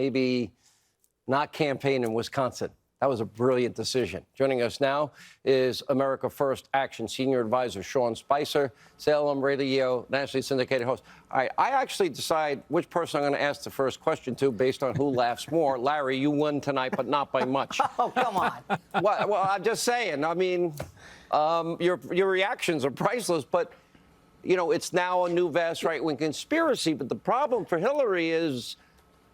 maybe not campaign in Wisconsin. That was a brilliant decision. Joining us now is America First Action Senior Advisor Sean Spicer, Salem Radio, nationally syndicated host. All right, I actually decide which person I'm going to ask the first question to based on who laughs more. Larry, you won tonight, but not by much. Oh, come on. Well, I'm just saying. I mean, your reactions are priceless, but, you know, it's now a new vast right-wing conspiracy. But the problem for Hillary is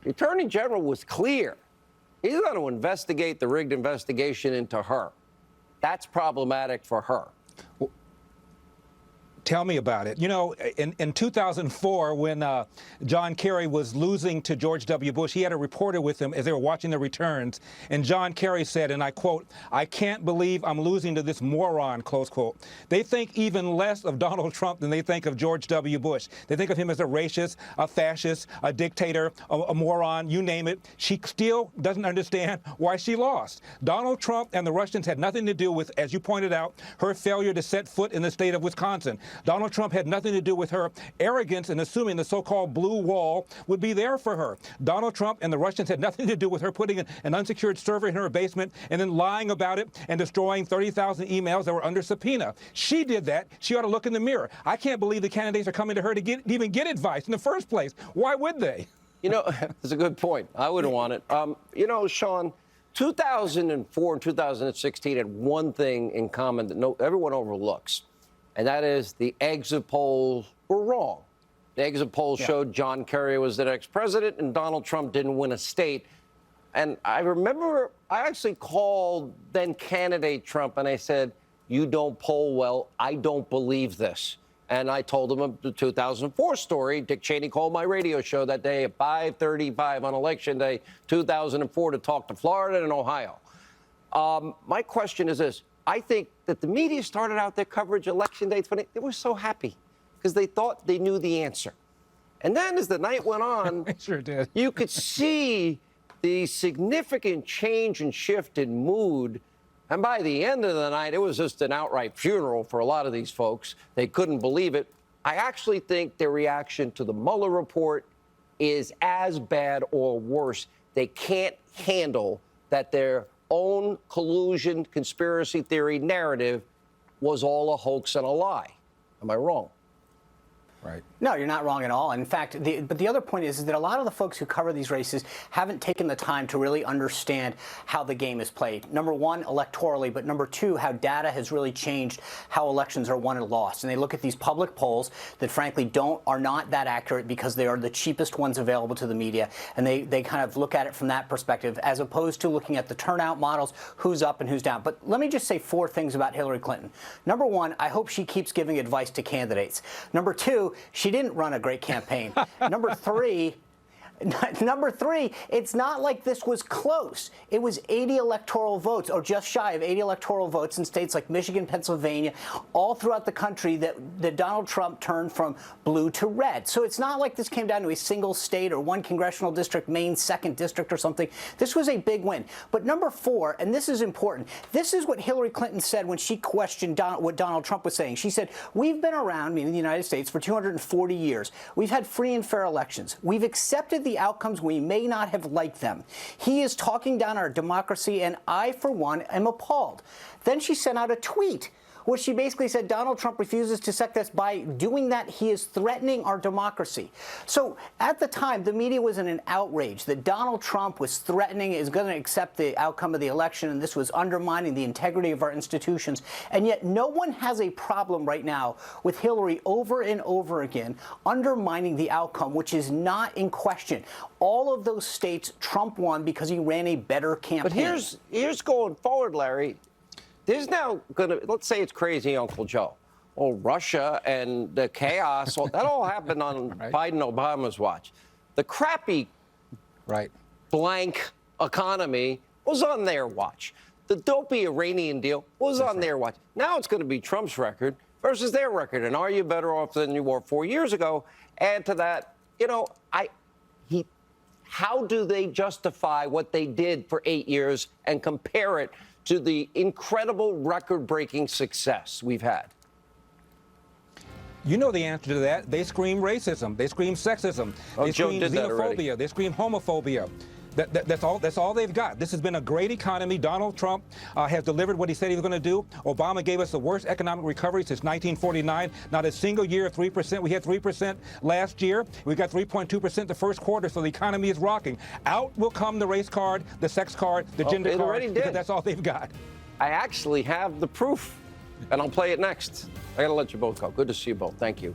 the Attorney General was clear. He's going to investigate the rigged investigation into her. That's problematic for her. Well, tell me about it. You know, in 2004, when John Kerry was losing to George W. Bush, he had a reporter with him as they were watching the returns. And John Kerry said, and I quote, "I can't believe I'm losing to this moron," close quote. They think even less of Donald Trump than they think of George W. Bush. They think of him as a racist, a fascist, a dictator, a moron, you name it. She still doesn't understand why she lost. Donald Trump and the Russians had nothing to do with, as you pointed out, her failure to set foot in the state of Wisconsin. Donald Trump had nothing to do with her arrogance in assuming the so-called blue wall would be there for her. Donald Trump and the Russians had nothing to do with her putting an unsecured server in her basement and then lying about it and destroying 30,000 emails that were under subpoena. She did that. She ought to look in the mirror. I can't believe the candidates are coming to her to even get advice in the first place. Why would they? You know, that's a good point. I wouldn't want it. You know, Sean, 2004 and 2016 had one thing in common that everyone overlooks. And that is the exit polls were wrong. The exit polls showed John Kerry was the next president and Donald Trump didn't win a state. And I remember I actually called then candidate Trump and I said, "You don't poll well. I don't believe this." And I told him the 2004 story. Dick Cheney called my radio show that day at 5:35 on Election Day, 2004, to talk to Florida and Ohio. My question is this. I think that the media started out their coverage Election Day. They were so happy because they thought they knew the answer. And then as the night went on, Sure did. You could see the significant change and shift in mood. And by the end of the night, it was just an outright funeral for a lot of these folks. They couldn't believe it. I actually think their reaction to the Mueller report is as bad or worse. They can't handle that their own collusion, conspiracy theory narrative was all a hoax and a lie. Am I wrong? Right. No, you're not wrong at all. In fact, but the other point is that a lot of the folks who cover these races haven't taken the time to really understand how the game is played. Number one, electorally, but number two, how data has really changed how elections are won and lost. And they look at these public polls that frankly are not that accurate because they are the cheapest ones available to the media. And they kind of look at it from that perspective as opposed to looking at the turnout models, who's up and who's down. But let me just say four things about Hillary Clinton. Number one, I hope she keeps giving advice to candidates. Number two, she didn't run a great campaign. Number three, it's not like this was close. It was 80 electoral votes, or just shy of 80 electoral votes in states like Michigan, Pennsylvania, all throughout the country that Donald Trump turned from blue to red. So it's not like this came down to a single state or one congressional district, Maine's 2nd district or something. This was a big win. But number four, and this is important, this is what Hillary Clinton said when she questioned what Donald Trump was saying. She said, "We've been around, meaning the United States, for 240 years. We've had free and fair elections. We've accepted the outcomes. We may not have liked them. He is talking down our democracy, and I, for one, am appalled." Then she sent out a tweet where she basically said Donald Trump refuses to accept this. By doing that, he is threatening our democracy. So at the time, the media was in an outrage that Donald Trump was threatening, is going to accept the outcome of the election, and this was undermining the integrity of our institutions. And yet no one has a problem right now with Hillary over and over again undermining the outcome, which is not in question. All of those states Trump won because he ran a better campaign. But here's going forward, Larry. There's now going to, let's say it's crazy Uncle Joe. Well, Russia and the chaos, that all happened on Biden-Obama's watch. The crappy blank economy was on their watch. The dopey Iranian deal was on their watch. Now it's going to be Trump's record versus their record. And are you better off than you were 4 years ago? Add to that, you know, how do they justify what they did for 8 years and compare it to the incredible record-breaking success we've had? You know the answer to that. They scream racism. They scream sexism. They scream xenophobia. They scream homophobia. That's all they've got. This has been a great economy. Donald Trump has delivered what he said he was going to do. Obama gave us the worst economic recovery since 1949. Not a single year of 3%. We had 3% last year. We got 3.2% the first quarter, so the economy is rocking. Out will come the race card, the sex card, the gender it card, already did. because that's all they've got. I actually have the proof, and I'll play it next. I got to let you both go. Good to see you both. Thank you.